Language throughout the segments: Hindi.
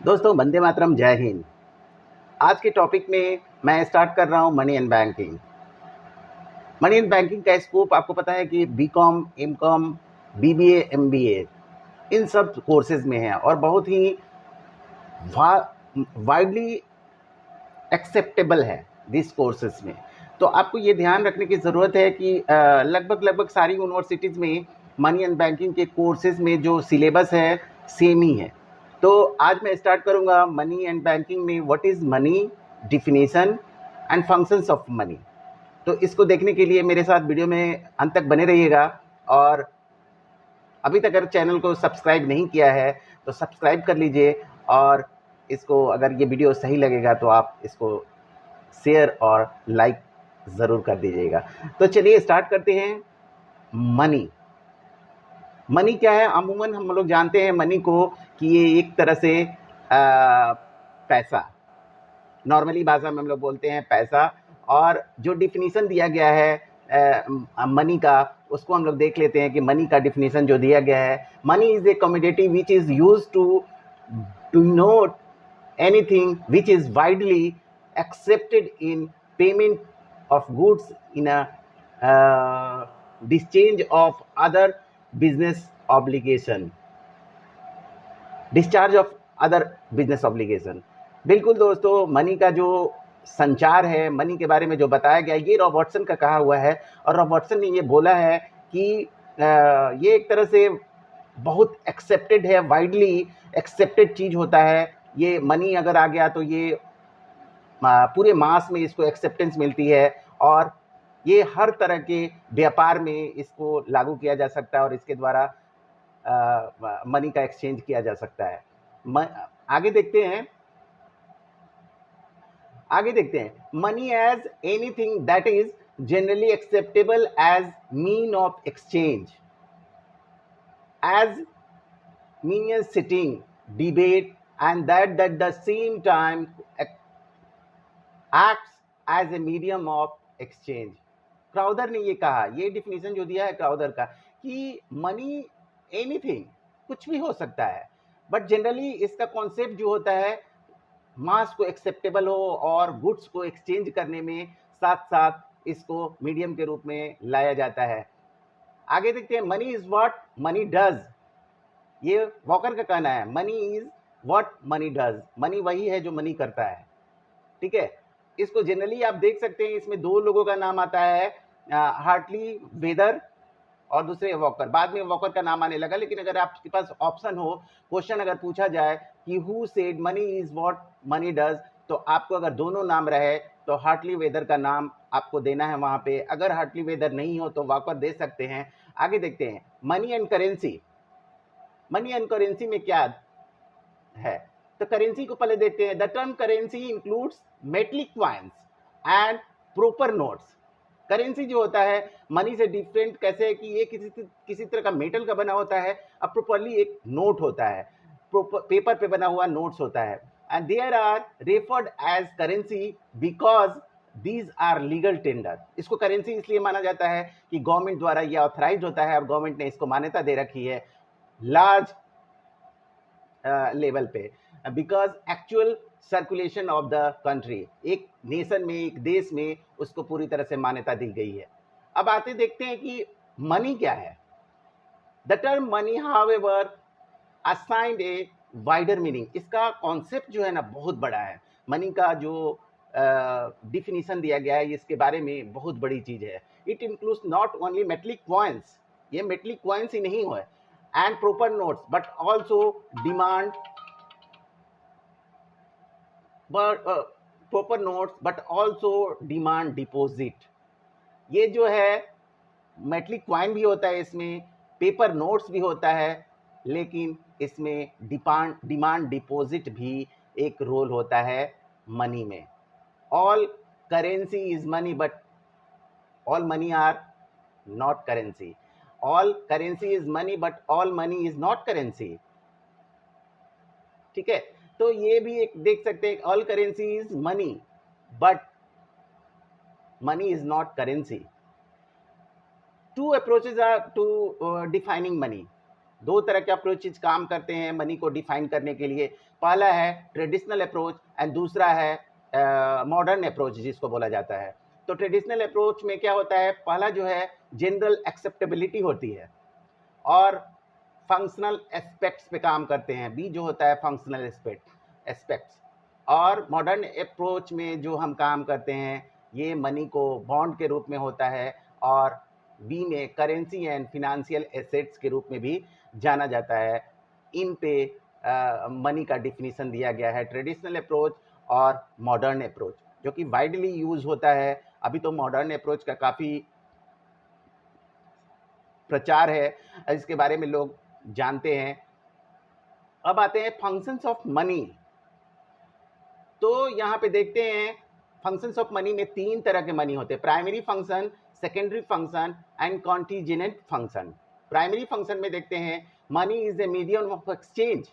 दोस्तों, वंदे मातरम, जय हिंद। आज के टॉपिक में मैं स्टार्ट कर रहा हूँ money and banking. Money and banking का स्कोप आपको पता है कि बीकॉम, एमकॉम, बीबीए, एमबीए इन सब कोर्सेज में है और बहुत ही वाइडली एक्सेप्टेबल है दिस कोर्सेज में। तो आपको ये ध्यान रखने की ज़रूरत है कि लगभग सारी यूनिवर्सिटीज़ में मनी एंड बैंकिंग के कोर्सेज में जो सिलेबस है सेम ही है। तो आज मैं स्टार्ट करूंगा मनी एंड बैंकिंग में what is money, definition and functions of money. तो इसको देखने के लिए मेरे साथ वीडियो में अंत तक बने रहिएगा। और अभी तक अगर चैनल को सब्सक्राइब नहीं किया है तो सब्सक्राइब कर लीजिए, और इसको अगर ये वीडियो सही लगेगा तो आप इसको शेयर और लाइक ज़रूर कर दीजिएगा। तो चलिए स्टार्ट करते हैं। मनी मनी क्या है? अमूमन हम लोग जानते हैं मनी को कि ये एक तरह से पैसा, नॉर्मली भाषा में हम लोग बोलते हैं पैसा। और जो डिफिनीशन दिया गया है मनी का, उसको हम लोग देख लेते हैं कि मनी का डिफिनीशन जो दिया गया है, money is a commodity which is use to denote anything which is widely accepted in payment of goods in a discharge of other business obligation, discharge of other business obligation. बिल्कुल दोस्तों, मनी का जो संचार है, मनी के बारे में जो बताया गया, ये रॉबर्टसन का कहा हुआ है। और रॉबर्टसन ने ये बोला है कि ये एक तरह से बहुत एक्सेप्टेड है, वाइडली एक्सेप्टेड चीज़ होता है। ये मनी अगर आ गया तो ये पूरे मास में इसको एक्सेप्टेंस मिलती है, और ये हर तरह के व्यापार में इसको लागू किया जा सकता है और इसके द्वारा मनी का एक्सचेंज किया जा सकता है। आगे देखते हैं। Money as anything that is generally acceptable as mean of exchange, as mean sitting debate and that the same time acts as a medium of exchange. Crowther ने ये कहा, ये डिफिनीशन जो दिया है क्राउदर का, कि मनी एनीथिंग, कुछ भी हो सकता है, बट जनरली इसका कॉन्सेप्ट जो होता है मास को एक्सेप्टेबल हो और गुड्स को एक्सचेंज करने में साथ साथ इसको मीडियम के रूप में लाया जाता है। आगे देखते हैं। Money is what money does, ये वॉकर का कहना है। Money is what money does, money वही है जो मनी करता है। ठीक है, इसको जनरली आप देख सकते हैं, इसमें दो लोगों का नाम आता है, हार्टली वेदर और दूसरे वॉकर। बाद में वॉकर का नाम आने लगा, लेकिन अगर आपके पास ऑप्शन हो, क्वेश्चन अगर पूछा जाए कि who said money is what money does, तो आपको अगर दोनों नाम रहे तो हार्टली वेदर का नाम आपको देना है वहां पे। अगर हार्टली वेदर नहीं हो तो वॉकर दे सकते हैं। आगे देखते हैं। Money and currency. Money and currency में क्या है? तो करेंसी को पहले देखते हैं। The term currency includes metallic coins and proper notes. Currency जो होता है मनी से डिफरेंट कैसे है कि ये किसी तरह का मेटल का बना होता है, अब प्रॉपरली एक नोट होता है, पेपर पे बना हुआ नोट्स होता है। And there are referred as currency because these are legal tender. इसको करेंसी इसलिए माना जाता है कि गवर्नमेंट द्वारा ये ऑथराइज होता है और गवर्नमेंट ने इसको मान्यता दे रखी है लार्ज लेवल पे, because actual circulation of the country, एक नेशन में, एक देश में उसको पूरी तरह से मान्यता दी गई है। अब आते देखते हैं कि मनी क्या है। The term money however assigned a wider meaning. इसका कॉन्सेप्ट जो है ना बहुत बड़ा है। मनी का जो डिफिनीशन दिया गया है इसके बारे में बहुत बड़ी चीज है। It includes not only metallic coins, ये मेटलिक कॉइन्स ही नहीं हुए, and proper notes but also demand proper notes but also demand deposit। ये जो है मेटलिक क्वाइन भी होता है, इसमें पेपर नोट्स भी होता है, लेकिन इसमें डिमांड डिपॉजिट भी एक रोल होता है मनी में। All currency is money but all money are not currency. All currency is money but all money is not currency. ठीक है, तो ये भी एक देख सकते हैं। All currency is money but money is not currency. Two approaches are to defining money. दो तरह के अप्रोचेज काम करते हैं मनी को डिफाइन करने के लिए। पहला है ट्रेडिशनल अप्रोच एंड दूसरा है मॉडर्न अप्रोच जिसको बोला जाता है। तो ट्रेडिशनल अप्रोच में क्या होता है, पहला जो है जनरल एक्सेप्टेबिलिटी होती है और फंक्शनल एस्पेक्ट्स पे काम करते हैं। बी जो होता है फंक्शनल एस्पेक्ट्स। और मॉडर्न अप्रोच में जो हम काम करते हैं ये मनी को बॉन्ड के रूप में होता है और बी में करेंसी एंड फिनेंशियल एसेट्स के रूप में भी जाना जाता है। इन पे मनी का डिफिनीशन दिया गया है, ट्रेडिशनल अप्रोच और मॉडर्न अप्रोच, जो कि वाइडली यूज होता है। अभी तो मॉडर्न अप्रोच का काफ़ी प्रचार है, इसके बारे में लोग जानते हैं। अब आते हैं फंक्शंस ऑफ मनी। तो यहाँ पे देखते हैं फंक्शंस ऑफ मनी में तीन तरह के मनी होते हैं, primary function, secondary function and contingent function. Primary function में देखते हैं money is A medium of exchange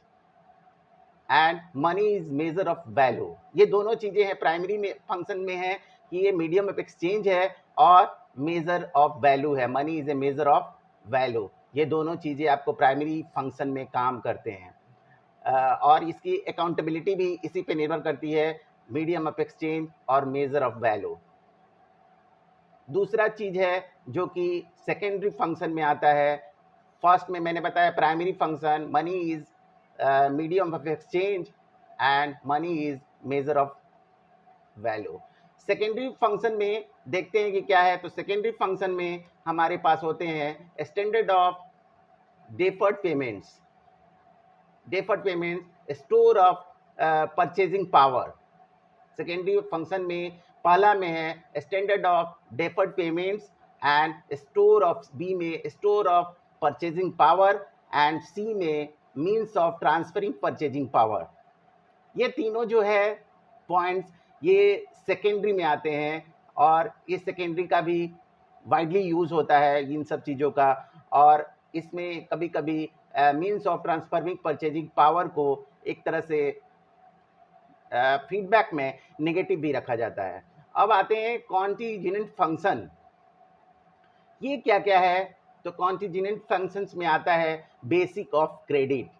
and money is measure of value. ये दोनों चीजें हैं प्राइमरी में फंक्शन में है कि ये मीडियम ऑफ एक्सचेंज है और मेजर ऑफ वैल्यू है, money is A measure of value. ये दोनों चीजें आपको प्राइमरी फंक्शन में काम करते हैं और इसकी अकाउंटेबिलिटी भी इसी पे निर्भर करती है, मीडियम ऑफ एक्सचेंज और मेजर ऑफ वैल्यू। दूसरा चीज है जो कि सेकेंडरी फंक्शन में आता है। फर्स्ट में मैंने बताया primary function, money is medium of exchange and money is measure of value. Secondary function में देखते हैं कि क्या है। तो सेकेंडरी फंक्शन में हमारे पास होते हैं standard of deferred payments, store of purchasing power. Secondary function में पहला में है standard of deferred payments and store of, B में store of purchasing power and C में means of transferring purchasing power. ये तीनों जो है पॉइंट्स ये सेकेंडरी में आते हैं और ये सेकेंडरी का भी वाइडली यूज होता है इन सब चीज़ों का। और इसमें कभी कभी means of transferring purchasing power को एक तरह से फीडबैक में नेगेटिव भी रखा जाता है। अब आते हैं कॉन्टीजेंट फंक्शन। ये क्या क्या है? तो कॉन्टीजेंट फंक्शंस में आता है basic of credit.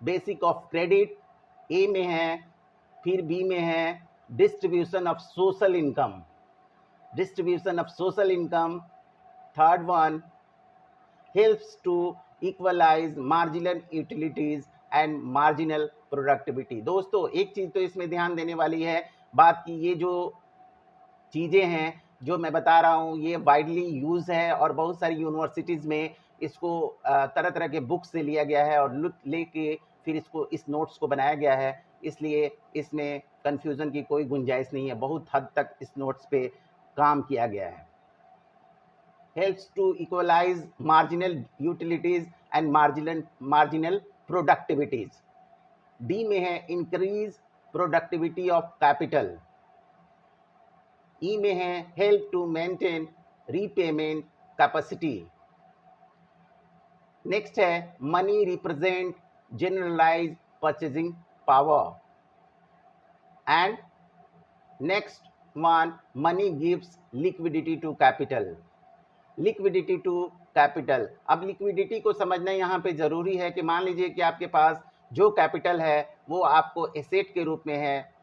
Basic of credit A में है, फिर बी में है distribution of social income, distribution of social income. Third one helps to equalize marginal utilities and marginal productivity. दोस्तों एक चीज़ तो इसमें ध्यान देने वाली है बात की, ये जो चीज़ें हैं जो मैं बता रहा हूँ ये वाइडली यूज़ है और बहुत सारी यूनिवर्सिटीज़ में इसको तरह तरह के बुक से लिया गया है और लेके फिर इसको इस नोट्स को बनाया गया है, इसलिए इसमें कन्फ्यूज़न की कोई गुंजाइश नहीं है। बहुत हद तक इस नोट्स पे काम किया गया है। Helps to equalize marginal utilities and marginal productivities. D में है increase productivity of capital. E में है help to maintain repayment capacity. Next है money represent generalize purchasing power and next one money gives liquidity to capital. Liquidity to capital, अब लिक्विडिटी को समझना यहाँ पे ज़रूरी है कि मान लीजिए कि आपके पास जो कैपिटल है वो आपको एसेट के रूप में है,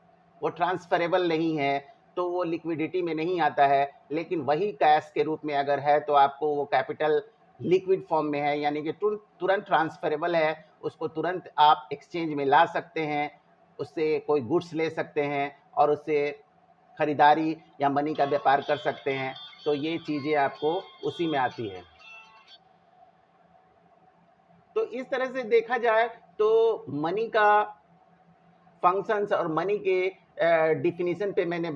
वो ट्रांसफरेबल नहीं है तो वो लिक्विडिटी में नहीं आता है। लेकिन वही कैश के रूप में अगर है तो आपको वो कैपिटल लिक्विड फॉर्म में है, यानी कि तुरंत ट्रांसफरेबल है, उसको तुरंत आप एक्सचेंज में ला सकते हैं, उससे कोई गुड्स ले सकते हैं और उससे खरीदारी या मनी का व्यापार कर सकते हैं। तो ये चीज़ें आपको उसी में आती है। तो इस तरह से देखा जाए तो मनी का फंक्शंस और मनी के डिफिनीशन पे मैंने